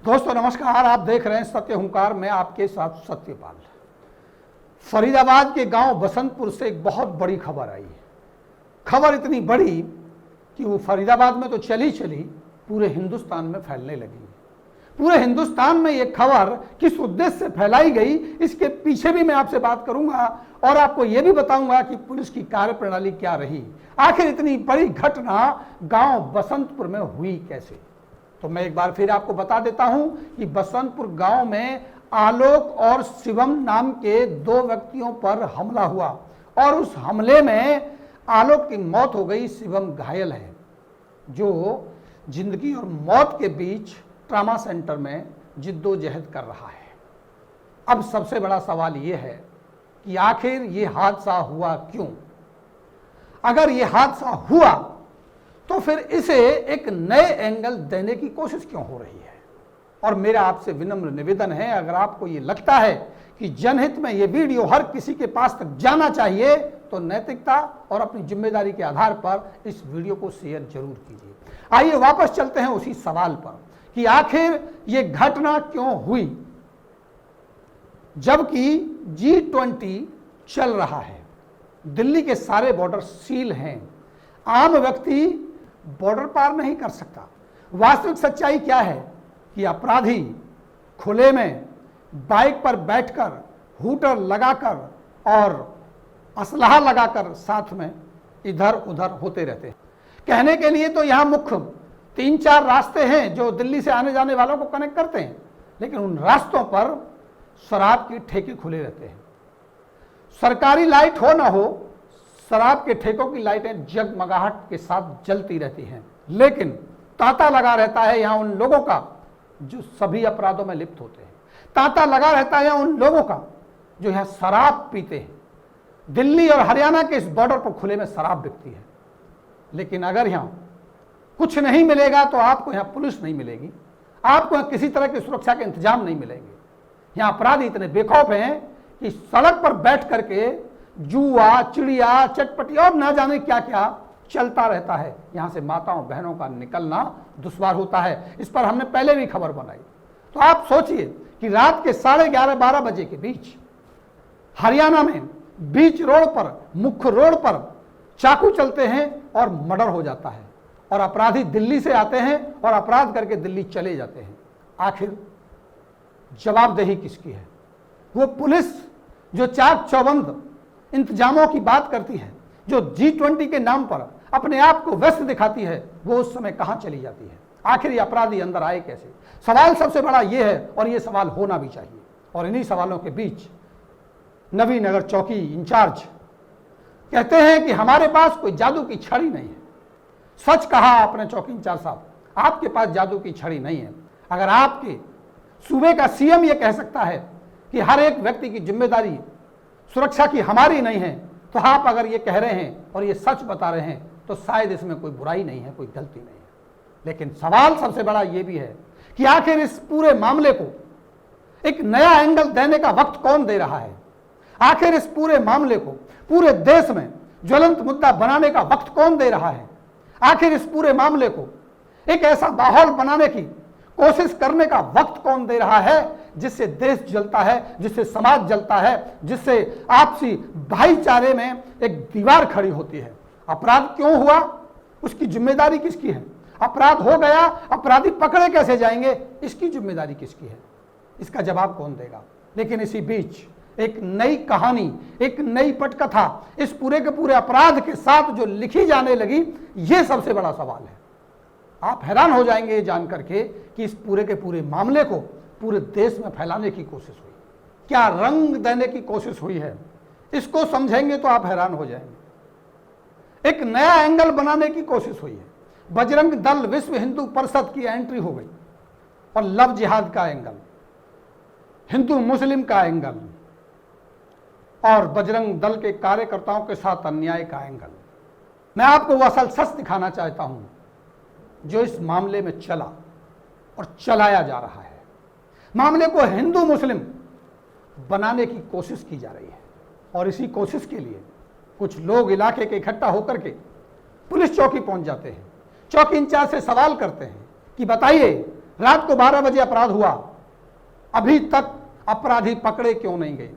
दोस्तों नमस्कार, आप देख रहे हैं सत्य हुंकार में आपके साथ सत्यपाल। फरीदाबाद के गांव बसंतपुर से एक बहुत बड़ी खबर आई है। खबर इतनी बड़ी कि वो फरीदाबाद में तो चली पूरे हिंदुस्तान में फैलने लगी। पूरे हिंदुस्तान में ये खबर किस उद्देश्य से फैलाई गई, इसके पीछे भी मैं आपसे बात करूंगा और आपको यह भी बताऊंगा कि पुलिस की कार्यप्रणाली क्या रही। आखिर इतनी बड़ी घटना गांव बसंतपुर में हुई कैसे। तो मैं एक बार फिर आपको बता देता हूं कि बसंतपुर गांव में आलोक और शिवम नाम के दो व्यक्तियों पर हमला हुआ और उस हमले में आलोक की मौत हो गई, शिवम घायल है, जो जिंदगी और मौत के बीच ट्रामा सेंटर में जिद्दोजहद कर रहा है। अब सबसे बड़ा सवाल यह है कि आखिर ये हादसा हुआ क्यों। अगर ये हादसा हुआ तो फिर इसे एक नए एंगल देने की कोशिश क्यों हो रही है। और मेरा आपसे विनम्र निवेदन है, अगर आपको ये लगता है कि जनहित में ये वीडियो हर किसी के पास तक जाना चाहिए तो नैतिकता और अपनी जिम्मेदारी के आधार पर इस वीडियो को शेयर जरूर कीजिए। आइए वापस चलते हैं उसी सवाल पर कि आखिर ये घटना क्यों हुई। जबकि G20 चल रहा है, दिल्ली के सारे बॉर्डर सील हैं, आम व्यक्ति बॉर्डर पार नहीं कर सकता। वास्तविक सच्चाई क्या है कि अपराधी खुले में बाइक पर बैठकर हूटर लगाकर और असलहा लगाकर साथ में इधर उधर होते रहते हैं। कहने के लिए तो यहां मुख्य 3-4 रास्ते हैं जो दिल्ली से आने जाने वालों को कनेक्ट करते हैं, लेकिन उन रास्तों पर शराब के ठेके खुले रहते हैं। सरकारी लाइट हो ना हो, शराब के ठेकों की लाइटें जगमगाहट के साथ जलती रहती हैं, लेकिन तांता लगा रहता है यहां उन लोगों का जो सभी अपराधों में लिप्त होते हैं। तांता लगा रहता है उन लोगों का जो यहां शराब पीते हैं। दिल्ली और हरियाणा के इस बॉर्डर पर खुले में शराब बिकती है, लेकिन अगर यहां कुछ नहीं मिलेगा तो आपको यहां पुलिस नहीं मिलेगी, आपको यहां किसी तरह की सुरक्षा के इंतजाम नहीं मिलेंगे। यहां अपराधी इतने बेखौफ हैं कि सड़क पर बैठ करके जुआ, चिड़िया, चटपटी और ना जाने क्या क्या चलता रहता है। यहां से माताओं बहनों का निकलना दुश्वार होता है। इस पर हमने पहले भी खबर बनाई। तो आप सोचिए कि रात के 11:30-12 बजे के बीच हरियाणा में बीच रोड पर, मुख्य रोड पर चाकू चलते हैं और मर्डर हो जाता है और अपराधी दिल्ली से आते हैं और अपराध करके दिल्ली चले जाते हैं। आखिर जवाबदेही किसकी है। वो पुलिस जो चाक चौबंद इंतजामों की बात करती है, जो G20 के नाम पर अपने आप को व्यस्त दिखाती है, वो उस समय कहां चली जाती है। आखिर ये अपराधी अंदर आए कैसे। सवाल सबसे बड़ा ये है और ये सवाल होना भी चाहिए। और इन्हीं सवालों के बीच नवीनगर चौकी इंचार्ज कहते हैं कि हमारे पास कोई जादू की छड़ी नहीं है। सच कहा आपने चौकी इंचार्ज साहब, आपके पास जादू की छड़ी नहीं है। अगर आपके सूबे का CM ये कह सकता है कि हर एक व्यक्ति की जिम्मेदारी सुरक्षा की हमारी नहीं है, तो आप अगर ये कह रहे हैं और ये सच बता रहे हैं तो शायद इसमें कोई बुराई नहीं है, कोई गलती नहीं है। लेकिन सवाल सबसे बड़ा ये भी है कि आखिर इस पूरे मामले को एक नया एंगल देने का वक्त कौन दे रहा है। आखिर इस पूरे मामले को पूरे देश में ज्वलंत मुद्दा बनाने का वक्त कौन दे रहा है। आखिर इस पूरे मामले को एक ऐसा माहौल बनाने की कोशिश करने का वक्त कौन दे रहा है जिससे देश जलता है, जिससे समाज जलता है, जिससे आपसी भाईचारे में एक दीवार खड़ी होती है। अपराध क्यों हुआ, उसकी जिम्मेदारी किसकी है। अपराध हो गया, अपराधी पकड़े कैसे जाएंगे, इसकी जिम्मेदारी किसकी है। इसका जवाब कौन देगा। लेकिन इसी बीच एक नई कहानी, एक नई पटकथा इस पूरे के पूरे अपराध के साथ जो लिखी जाने लगी, यह सबसे बड़ा सवाल है। आप हैरान हो जाएंगे जान करके कि इस पूरे के पूरे मामले को पूरे देश में फैलाने की कोशिश हुई, क्या रंग देने की कोशिश हुई है। इसको समझेंगे तो आप हैरान हो जाएंगे। एक नया एंगल बनाने की कोशिश हुई है। बजरंग दल, विश्व हिंदू परिषद की एंट्री हो गई और लव जिहाद का एंगल, हिंदू मुस्लिम का एंगल और बजरंग दल के कार्यकर्ताओं के साथ अन्याय का एंगल। मैं आपको वो असल सच दिखाना चाहता हूं जो इस मामले में चला और चलाया जा रहा है। मामले को हिंदू मुस्लिम बनाने की कोशिश की जा रही है और इसी कोशिश के लिए कुछ लोग इलाके के इकट्ठा होकर के पुलिस चौकी पहुंच जाते हैं। चौकी इंचार्ज से सवाल करते हैं कि बताइए रात को 12 बजे अपराध हुआ, अभी तक अपराधी पकड़े क्यों नहीं गए?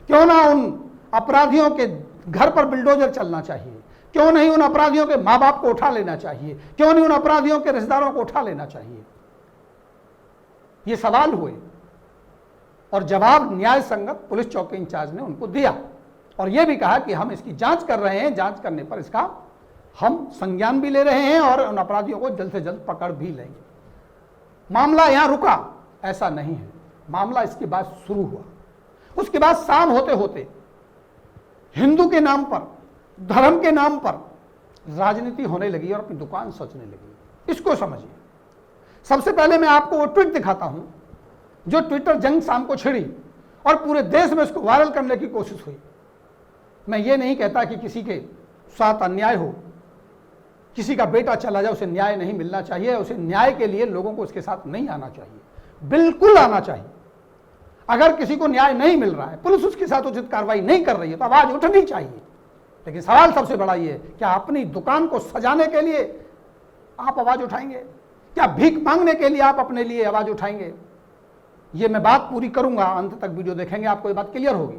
क्यों ना उन अपराधियों के घर पर बुलडोजर चलना चाहिए? क्यों नहीं उन अपराधियों के मां बाप को उठा लेना चाहिए? क्यों नहीं उन अपराधियों के रिश्तेदारों को उठा लेना चाहिए? ये सवाल हुए और जवाब न्याय संगत पुलिस चौकी इंचार्ज ने उनको दिया और यह भी कहा कि हम इसकी जांच कर रहे हैं, जांच करने पर इसका हम संज्ञान भी ले रहे हैं और उन अपराधियों को जल्द से जल्द पकड़ भी लेंगे। मामला यहां रुका? ऐसा नहीं है, मामला इसके बाद शुरू हुआ। उसके बाद शाम होते होते हिंदू के नाम पर, धर्म के नाम पर राजनीति होने लगी और अपनी दुकान सोचने लगी। इसको समझिए। सबसे पहले मैं आपको वो ट्वीट दिखाता हूं जो ट्विटर जंग शाम को छिड़ी और पूरे देश में इसको वायरल करने की कोशिश हुई। मैं ये नहीं कहता कि किसी के साथ अन्याय हो, किसी का बेटा चला जाए उसे न्याय नहीं मिलना चाहिए, उसे न्याय के लिए लोगों को उसके साथ नहीं आना चाहिए, बिल्कुल आना चाहिए। अगर किसी को न्याय नहीं मिल रहा है, पुलिस उसके साथ उचित कार्रवाई नहीं कर रही है तो आवाज उठनी चाहिए। लेकिन सवाल सबसे बड़ा ये है, क्या अपनी दुकान को सजाने के लिए आप आवाज उठाएंगे? क्या भीख मांगने के लिए आप अपने लिए आवाज उठाएंगे? ये मैं बात पूरी करूंगा, अंत तक वीडियो देखेंगे, आपको ये बात क्लियर होगी।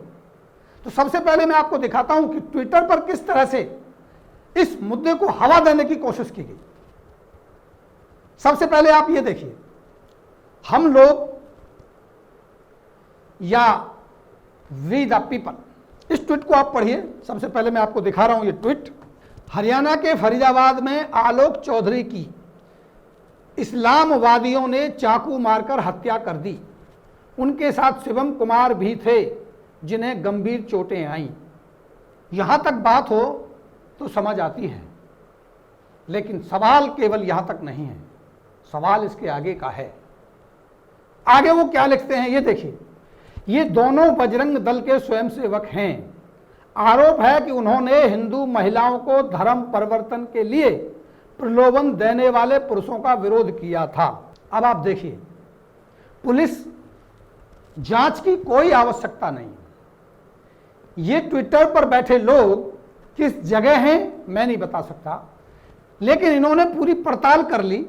तो सबसे पहले मैं आपको दिखाता हूं कि ट्विटर पर किस तरह से इस मुद्दे को हवा देने की कोशिश की गई। सबसे पहले आप ये देखिए, हम लोग या वी द पीपल, इस ट्वीट को आप पढ़िए। सबसे पहले मैं आपको दिखा रहा हूं ये ट्वीट। हरियाणा के फरीदाबाद में आलोक चौधरी की इस्लामवादियों ने चाकू मारकर हत्या कर दी। उनके साथ शिवम कुमार भी थे जिन्हें गंभीर चोटें आईं। यहां तक बात हो तो समझ आती है, लेकिन सवाल केवल यहां तक नहीं है, सवाल इसके आगे का है। आगे वो क्या लिखते हैं ये देखिए। ये दोनों बजरंग दल के स्वयंसेवक हैं। आरोप है कि उन्होंने हिंदू महिलाओं को धर्म परिवर्तन के लिए प्रलोभन देने वाले पुरुषों का विरोध किया था। अब आप देखिए, पुलिस जांच की कोई आवश्यकता नहीं। ये ट्विटर पर बैठे लोग किस जगह हैं मैं नहीं बता सकता, लेकिन इन्होंने पूरी पड़ताल कर ली,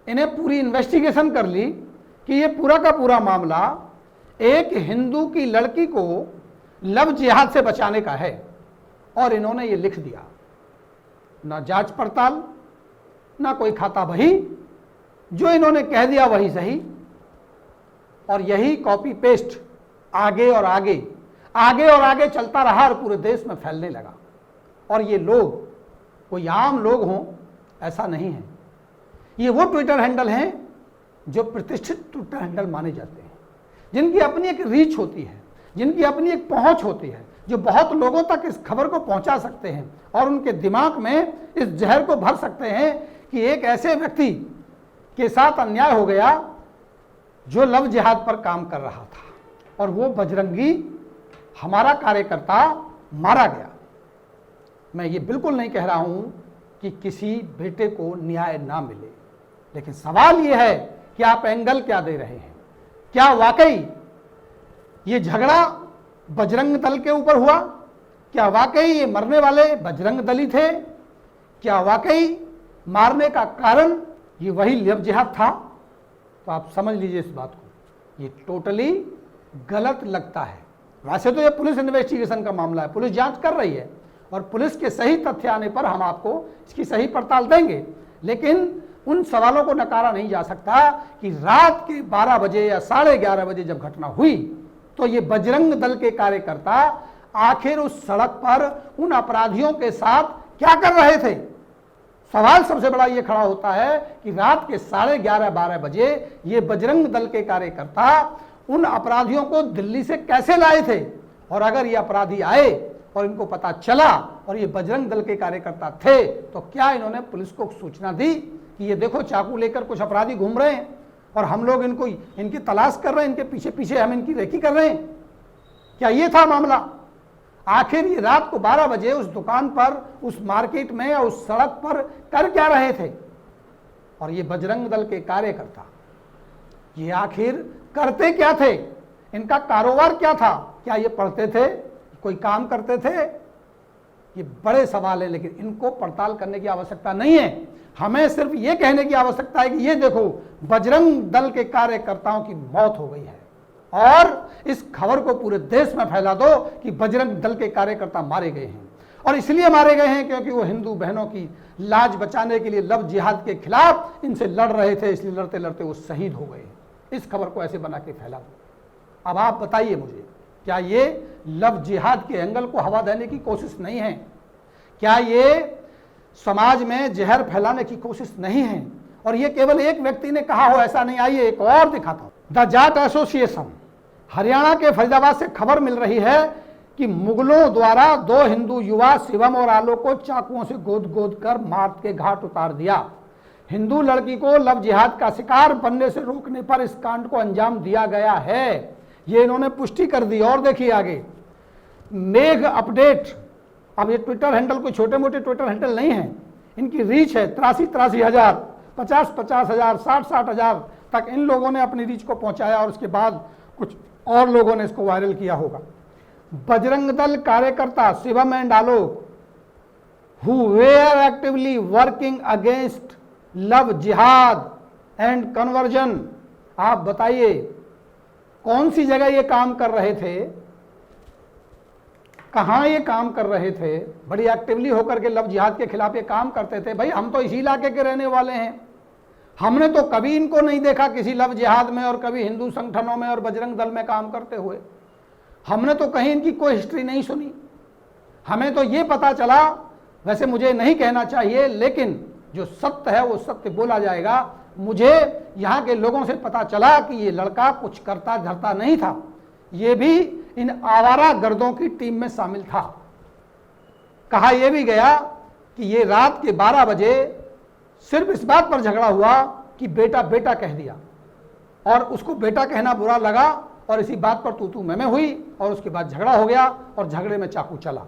इन्हें पूरी इन्वेस्टिगेशन कर ली कि ये पूरा का पूरा मामला एक हिंदू की लड़की को लव जिहाद से बचाने का है और इन्होंने ये लिख दिया। ना जांच पड़ताल, ना कोई खाता बही, जो इन्होंने कह दिया वही सही। और यही कॉपी पेस्ट आगे और आगे, आगे और आगे चलता रहा और पूरे देश में फैलने लगा। और ये लोग कोई आम लोग हों ऐसा नहीं है, ये वो ट्विटर हैंडल हैं जो प्रतिष्ठित ट्विटर हैंडल माने जाते हैं, जिनकी अपनी एक रीच होती है, जिनकी अपनी एक पहुंच होती है, जो बहुत लोगों तक इस खबर को पहुंचा सकते हैं और उनके दिमाग में इस जहर को भर सकते हैं कि एक ऐसे व्यक्ति के साथ अन्याय हो गया जो लव जिहाद पर काम कर रहा था और वो बजरंगी हमारा कार्यकर्ता मारा गया। मैं ये बिल्कुल नहीं कह रहा हूं कि किसी बेटे को न्याय ना मिले, लेकिन सवाल ये है कि आप एंगल क्या दे रहे हैं। क्या वाकई ये झगड़ा बजरंग दल के ऊपर हुआ? क्या वाकई ये मरने वाले बजरंग दली थे? क्या वाकई मारने का कारण ये वही लव जिहाद था? तो आप समझ लीजिए इस बात को, ये टोटली गलत लगता है। वैसे तो ये पुलिस इन्वेस्टिगेशन का मामला है, पुलिस जांच कर रही है और पुलिस के सही तथ्य आने पर हम आपको इसकी सही पड़ताल देंगे, लेकिन उन सवालों को नकारा नहीं जा सकता कि रात के 12 बजे या 11:30 बजे जब घटना हुई तो ये बजरंग दल के कार्यकर्ता आखिर उस सड़क पर उन अपराधियों के साथ क्या कर रहे थे। सवाल सबसे बड़ा ये खड़ा होता है कि रात के 11:30-12 बजे ये बजरंग दल के कार्यकर्ता उन अपराधियों को दिल्ली से कैसे लाए थे, और अगर ये अपराधी आए और इनको पता चला और ये बजरंग दल के कार्यकर्ता थे तो क्या इन्होंने पुलिस को सूचना दी कि ये देखो चाकू लेकर कुछ अपराधी घूम रहे हैं और हम लोग इनको इनकी तलाश कर रहे हैं, इनके पीछे पीछे हम इनकी रेकी कर रहे हैं? क्या ये था मामला? आखिर ये रात को 12 बजे उस दुकान पर, उस मार्केट में या उस सड़क पर कर क्या रहे थे? और ये बजरंग दल के कार्यकर्ता ये आखिर करते क्या थे? इनका कारोबार क्या था? क्या ये पढ़ते थे, कोई काम करते थे? ये बड़े सवाल है, लेकिन इनको पड़ताल करने की आवश्यकता नहीं है। हमें सिर्फ ये कहने की आवश्यकता है कि ये देखो बजरंग दल के कार्यकर्ताओं की मौत हो गई है, और इस खबर को पूरे देश में फैला दो कि बजरंग दल के कार्यकर्ता मारे गए हैं, और इसलिए मारे गए हैं क्योंकि वो हिंदू बहनों की लाज बचाने के लिए लव जिहाद के खिलाफ इनसे लड़ रहे थे, इसलिए लड़ते लड़ते वो शहीद हो गए। इस खबर को ऐसे बना के फैला दो। अब आप बताइए मुझे, क्या ये लव जिहाद के एंगल को हवा देने की कोशिश नहीं है? क्या ये समाज में जहर फैलाने की कोशिश नहीं है? और ये केवल एक व्यक्ति ने कहा हो ऐसा नहीं। आइए एक और दिखाता हूं। द जाट एसोसिएशन हरियाणा के फरीदाबाद से खबर मिल रही है कि मुगलों द्वारा 2 हिंदू युवा शिवम और आलोक को चाकुओं से गोद गोद कर मार के घाट उतार दिया। हिंदू लड़की को लव जिहाद का शिकार बनने से रोकने पर इस कांड को अंजाम दिया गया है, ये इन्होंने पुष्टि कर दी। और देखिए आगे मेघ अपडेट। अब ये ट्विटर हैंडल कोई छोटे मोटे ट्विटर हैंडल नहीं है, इनकी रीच है 83 हजार, 50 हजार, 60 हजार तक इन लोगों ने अपनी रीच को पहुंचाया, और उसके बाद कुछ और लोगों ने इसको वायरल किया होगा। बजरंग दल कार्यकर्ता Shivam and Alok who were actively working against love jihad and conversion। आप बताइए कौन सी जगह ये काम कर रहे थे, कहां ये काम कर रहे थे? बड़ी एक्टिवली होकर के लव जिहाद के खिलाफ ये काम करते थे। भाई हम तो इसी इलाके के रहने वाले हैं, हमने तो कभी इनको नहीं देखा किसी लव जिहाद में और कभी हिंदू संगठनों में और बजरंग दल में काम करते हुए। हमने तो कहीं इनकी कोई हिस्ट्री नहीं सुनी। हमें तो ये पता चला, वैसे मुझे नहीं कहना चाहिए, लेकिन जो सत्य है वो सत्य बोला जाएगा। मुझे यहाँ के लोगों से पता चला कि ये लड़का कुछ करता धरता नहीं था, ये भी इन आवारा गर्दों की टीम में शामिल था। कहा यह भी गया कि ये रात के 12 बजे सिर्फ इस बात पर झगड़ा हुआ कि बेटा बेटा कह दिया, और उसको बेटा कहना बुरा लगा, और इसी बात पर तू मैं हुई, और उसके बाद झगड़ा हो गया, और झगड़े में चाकू चला,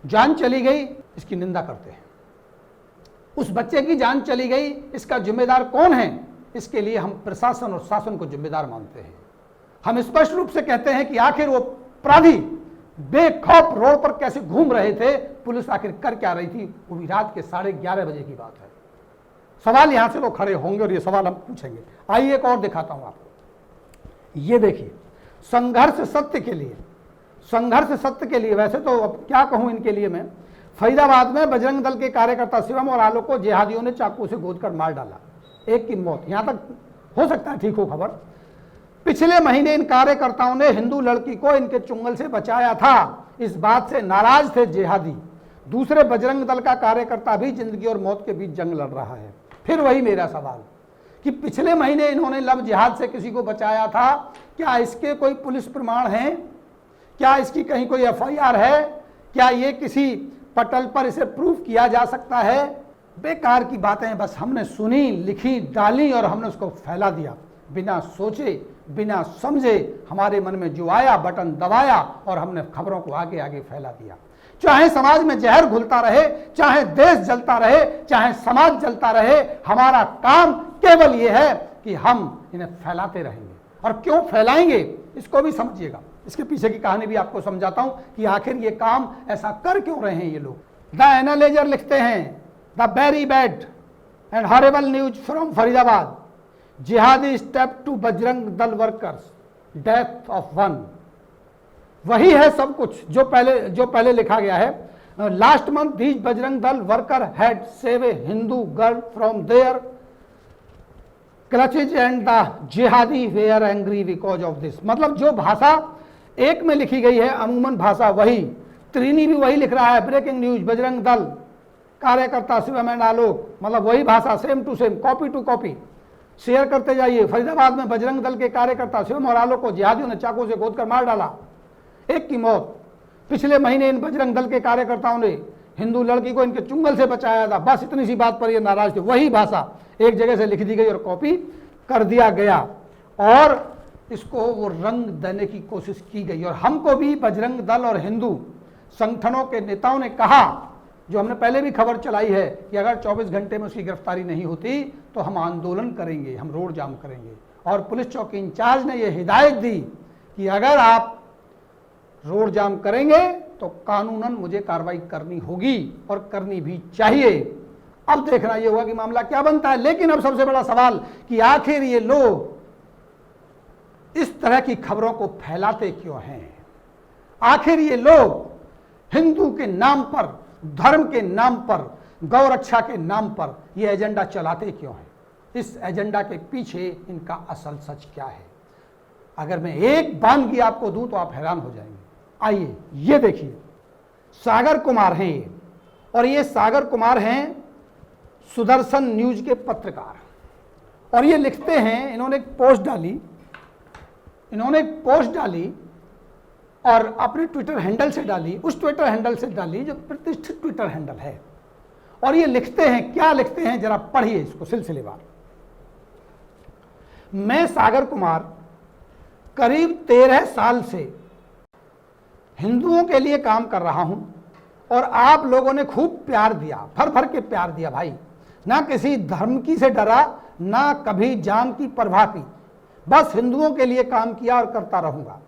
जान चली गई। इसकी निंदा करते हैं। उस बच्चे की जान चली गई, इसका जिम्मेदार कौन है? इसके लिए हम प्रशासन और शासन को जिम्मेदार मानते हैं। हम स्पष्ट रूप से कहते हैं कि आखिर वो अपराधी बेखौफ रोड पर कैसे घूम रहे थे, पुलिस आखिर कर क्या रही थी? वो भी रात के 11:30 बजे की बात है। सवाल यहां से लोग खड़े होंगे और ये सवाल हम पूछेंगे। आइए एक और दिखाता हूं आपको। ये देखिए, संघर्ष सत्य के लिए, संघर्ष सत्य के लिए। वैसे तो अब क्या कहूं इनके लिए मैं। फरीदाबाद में बजरंग दल के कार्यकर्ता शिवम और आलोक को जिहादियों ने चाकू से गोदकर मार डाला, एक की मौत। यहां तक हो सकता है ठीक हो खबर। पिछले महीने इन कार्यकर्ताओं ने हिंदू लड़की को इनके चुंगल से बचाया था, इस बात से नाराज थे जिहादी। दूसरे बजरंग दल का कार्यकर्ता भी जिंदगी और मौत के बीच जंग लड़ रहा है। फिर वही मेरा सवाल कि पिछले महीने इन्होंने लव जिहाद से किसी को बचाया था, क्या इसके कोई पुलिस प्रमाण हैं? क्या इसकी कहीं कोई FIR है? क्या ये किसी पटल पर इसे प्रूफ किया जा सकता है? बेकार की बातें बस हमने सुनी, लिखी, डाली और हमने उसको फैला दिया, बिना सोचे बिना समझे। हमारे मन में जो आया बटन दबाया और हमने खबरों को आगे आगे फैला दिया। चाहे समाज में जहर घुलता रहे, चाहे देश जलता रहे, चाहे समाज जलता रहे, हमारा काम केवल यह है कि हम इन्हें फैलाते रहेंगे। और क्यों फैलाएंगे इसको भी समझिएगा। इसके पीछे की कहानी भी आपको समझाता हूं कि आखिर ये काम ऐसा कर क्यों रहे हैं ये लोग। द एनालाइजर लिखते हैं, the very bad and horrible news from Faridabad, जिहादी step to Bajrang Dal workers, death of 1। वही है सब कुछ जो पहले लिखा गया है। Last month these Bajrang Dal worker had save a Hindu girl from their clutches and the jihadi were angry because of this। मतलब जो भाषा एक में लिखी गई है, अमूमन भाषा वही, त्रिनी भी वही लिख रहा है। ब्रेकिंग न्यूज बजरंग दल कार्यकर्ता शिवम एंड आलोक, मतलब वही भाषा, same to same, copy to copy. Share करते जाइए। फरीदाबाद में बजरंग दल के कार्यकर्ता शिवम और आलोक को जिहादियों ने चाकू से गोदकर मार डाला, एक की मौत। पिछले महीने इन बजरंग दल के कार्यकर्ताओं ने हिंदू लड़की को इनके चुंगल से बचाया था। बस इतनी सी बात पर ये नाराज थे। वही भाषा एक जगह से लिख दी गई और कॉपी कर दिया गया, और इसको वो रंग देने की कोशिश की गई। और हमको भी बजरंग दल और हिंदू संगठनों के नेताओं ने कहा, जो हमने पहले भी खबर चलाई है, कि अगर 24 घंटे में उसकी गिरफ्तारी नहीं होती तो हम आंदोलन करेंगे, हम रोड जाम करेंगे। और पुलिस चौकी इंचार्ज ने यह हिदायत दी कि अगर आप रोड जाम करेंगे तो कानूनन मुझे कार्रवाई करनी होगी और करनी भी चाहिए। अब देखना यह होगा कि मामला क्या बनता है। लेकिन अब सबसे बड़ा सवाल कि आखिर ये लोग इस तरह की खबरों को फैलाते क्यों हैं? आखिर ये लोग हिंदू के नाम पर, धर्म के नाम पर, गौ रक्षा के नाम पर ये एजेंडा चलाते क्यों हैं? इस एजेंडा के पीछे इनका असल सच क्या है? अगर मैं एक वानगी आपको दूं तो आप हैरान हो जाएंगे। आइए ये देखिए, सागर कुमार हैं ये, और ये सागर कुमार हैं सुदर्शन न्यूज के पत्रकार, और ये लिखते हैं, इन्होंने एक पोस्ट डाली और अपने ट्विटर हैंडल से डाली, उस ट्विटर हैंडल से डाली जो प्रतिष्ठित ट्विटर हैंडल है, और ये लिखते हैं, क्या लिखते हैं जरा पढ़िए इसको सिलसिलेवार। मैं सागर कुमार करीब 13 साल से हिंदुओं के लिए काम कर रहा हूं, और आप लोगों ने खूब प्यार दिया, भर भर के प्यार दिया भाई, ना किसी धर्म की से डरा, ना कभी जान की परवाह की, बस हिंदुओं के लिए काम किया और करता रहूंगा।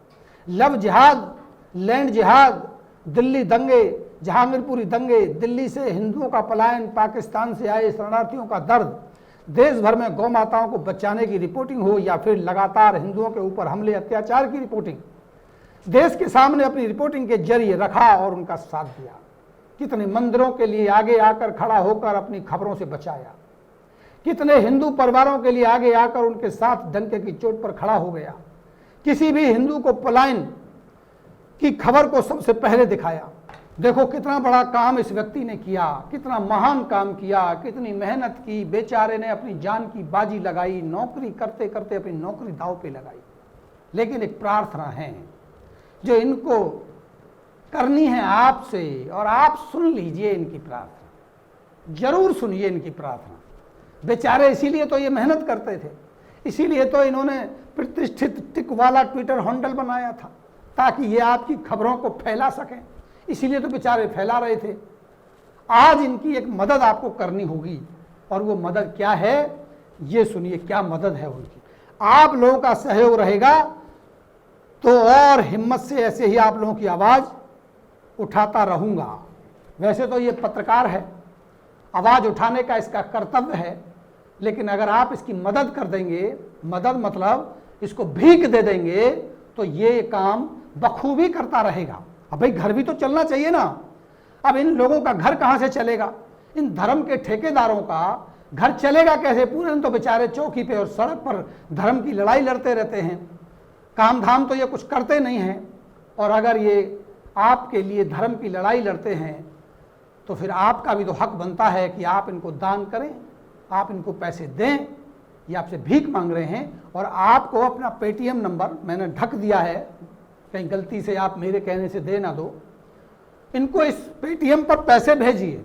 लव जिहाद, लैंड जिहाद, दिल्ली दंगे, जहांगीरपुरी दंगे, दिल्ली से हिंदुओं का पलायन, पाकिस्तान से आए शरणार्थियों का दर्द, देश भर में गौ माताओं को बचाने की रिपोर्टिंग हो या फिर लगातार हिंदुओं के ऊपर हमले अत्याचार की रिपोर्टिंग, देश के सामने अपनी रिपोर्टिंग के जरिए रखा और उनका साथ दिया। कितने मंदिरों के लिए आगे आकर खड़ा होकर अपनी खबरों से बचाया, कितने हिंदू परिवारों के लिए आगे आकर उनके साथ डंके की चोट पर खड़ा हो गया, किसी भी हिंदू को पलायन की खबर को सबसे पहले दिखाया। देखो कितना बड़ा काम इस व्यक्ति ने किया, कितना महान काम किया, कितनी मेहनत की, बेचारे ने अपनी जान की बाजी लगाई, नौकरी करते करते अपनी नौकरी दांव पे लगाई। लेकिन एक प्रार्थना है जो इनको करनी है आपसे, और आप सुन लीजिए इनकी प्रार्थना, जरूर सुनिए इनकी प्रार्थना। बेचारे इसीलिए तो ये मेहनत करते थे, इसीलिए तो इन्होंने प्रतिष्ठित टिक वाला ट्विटर हैंडल बनाया था, ताकि ये आपकी खबरों को फैला सकें, इसीलिए तो बेचारे फैला रहे थे। आज इनकी एक मदद आपको करनी होगी, और वो मदद क्या है ये सुनिए, क्या मदद है उनकी। आप लोगों का सहयोग रहेगा तो और हिम्मत से ऐसे ही आप लोगों की आवाज़ उठाता रहूँगा। वैसे तो ये पत्रकार है, आवाज़ उठाने का इसका कर्तव्य है, लेकिन अगर आप इसकी मदद कर देंगे, मदद मतलब इसको भीख दे देंगे, तो ये काम बखूबी करता रहेगा। अब भाई घर भी तो चलना चाहिए ना। अब इन लोगों का घर कहाँ से चलेगा? इन धर्म के ठेकेदारों का घर चलेगा कैसे? पूरे दिन तो बेचारे चौकी पे और सड़क पर धर्म की लड़ाई लड़ते रहते हैं, काम धाम तो ये कुछ करते नहीं हैं। और अगर ये आपके लिए धर्म की लड़ाई लड़ते हैं तो फिर आपका भी तो हक बनता है कि आप इनको दान करें, आप इनको पैसे दें। ये आपसे भीख मांग रहे हैं, और आपको अपना पेटीएम नंबर मैंने ढक दिया है, कहीं गलती से आप मेरे कहने से दे ना दो। इनको इस पेटीएम पर पैसे भेजिए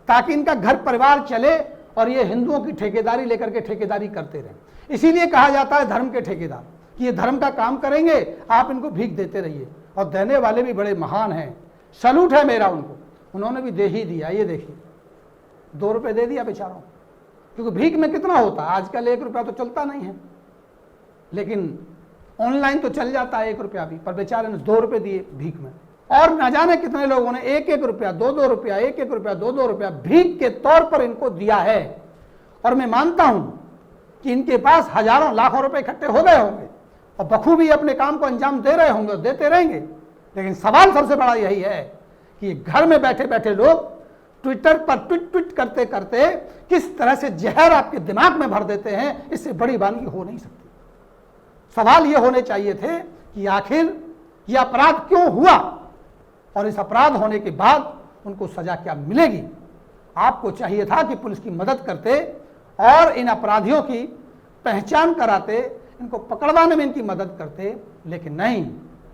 ताकि इनका घर परिवार चले और ये हिंदुओं की ठेकेदारी लेकर के ठेकेदारी करते रहें। इसीलिए कहा जाता है धर्म के ठेकेदार, कि ये धर्म का काम करेंगे, आप इनको भीख देते रहिए। और देने वाले भी बड़े महान हैं, सैल्यूट है मेरा उनको, उन्होंने भी दे ही दिया। ये देखिए 2 रुपये दे दिया बेचारों, क्योंकि भीख में कितना होता है आजकल, 1 रुपया तो चलता नहीं है, लेकिन ऑनलाइन तो चल जाता है 1 रुपया भी, पर बेचारे ने 2 रुपये दिए भीख में। और न जाने कितने लोगों ने 1-1 रुपया, 2-2 रुपया, 1-1 रुपया, 2-2 रुपया भीख के तौर पर इनको दिया है। और मैं मानता हूं कि इनके पास हजारों लाखों रुपए इकट्ठे हो गए होंगे और बखूबी अपने काम को अंजाम दे रहे होंगे और देते रहेंगे। लेकिन सवाल सबसे बड़ा यही है कि घर में बैठे बैठे लोग ट्विटर पर ट्वीट करते करते किस तरह से जहर आपके दिमाग में भर देते हैं, इससे बड़ी वानगी हो नहीं सकती। सवाल ये होने चाहिए थे कि आखिर यह अपराध क्यों हुआ और इस अपराध होने के बाद उनको सजा क्या मिलेगी। आपको चाहिए था कि पुलिस की मदद करते और इन अपराधियों की पहचान कराते, इनको पकड़वाने में इनकी मदद करते, लेकिन नहीं।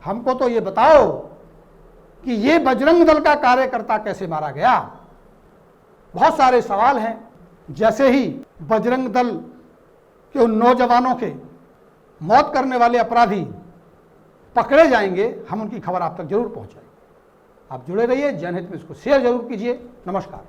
हमको तो ये बताओ कि ये बजरंग दल का कार्यकर्ता कैसे मारा गया। बहुत सारे सवाल हैं। जैसे ही बजरंग दल के उन नौजवानों के मौत करने वाले अपराधी पकड़े जाएंगे, हम उनकी खबर आप तक जरूर पहुंचाएंगे। आप जुड़े रहिए, जनहित में इसको शेयर जरूर कीजिए। नमस्कार।